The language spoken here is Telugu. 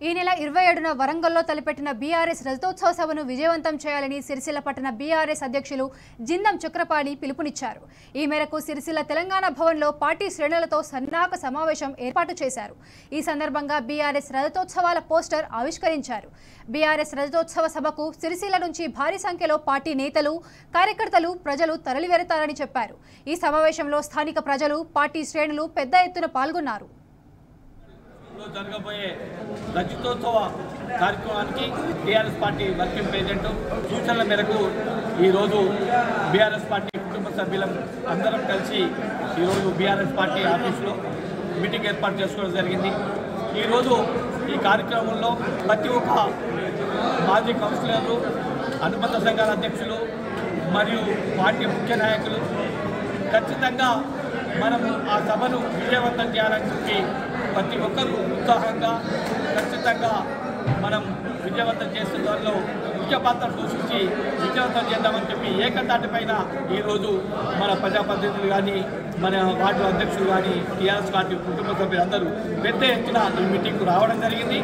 ఈ నెల 27న వరంగల్లో తలపెట్టిన బీఆర్ఎస్ రజతోత్సవ సభను విజయవంతం చేయాలని సిరిసిల్ల పట్టణ బీఆర్ఎస్ అధ్యక్షులు జిందం చక్రపాణి పిలుపునిచ్చారు. ఈ మేరకు సిరిసిల్ల తెలంగాణ భవన్లో పార్టీ శ్రేణులతో సన్నాహక సమావేశం ఏర్పాటు చేశారు. ఈ సందర్భంగా బీఆర్ఎస్ రజతోత్సవాల పోస్టర్ ఆవిష్కరించారు. బీఆర్ఎస్ రజతోత్సవ సభకు సిరిసిల్ల నుంచి భారీ సంఖ్యలో పార్టీ నేతలు, కార్యకర్తలు, ప్రజలు తరలివెడతారని చెప్పారు. ఈ సమావేశంలో స్థానిక ప్రజలు, పార్టీ శ్రేణులు పెద్ద ఎత్తున పాల్గొన్నారు. జరగబోయే రజతోత్సవ కార్యక్రమానికి బీఆర్ఎస్ పార్టీ వర్కింగ్ ప్రెసిడెంట్ సూచనల మేరకు ఈరోజు బీఆర్ఎస్ పార్టీ కుటుంబ సభ్యులం అందరం కలిసి ఈరోజు బీఆర్ఎస్ పార్టీ ఆఫీసులో మీటింగ్ ఏర్పాటు చేసుకోవడం జరిగింది. ఈరోజు ఈ కార్యక్రమంలో ప్రతి ఒక్క మాజీ కౌన్సిలర్లు, అనుబంధ సంఘాల అధ్యక్షులు మరియు పార్టీ ముఖ్య నాయకులు ఖచ్చితంగా మనము ఆ సభను విజయవంతం చేయాలని చెప్పి ప్రతి ఒక్కరూ ఉత్సాహంగా ఖచ్చితంగా మనం విజయవంతం చేసే దానిలో ముఖ్య పాత్ర పోషించి విజయవంతం చేద్దామని చెప్పి ఏకతాటిపైన ఈరోజు మన ప్రజాప్రతినిధులు కానీ, మన వార్డు అధ్యక్షులు కానీ, టీఆర్ఎస్ పార్టీ కుటుంబ సభ్యులందరూ పెద్ద ఎత్తున ఈ మీటింగ్కు రావడం జరిగింది.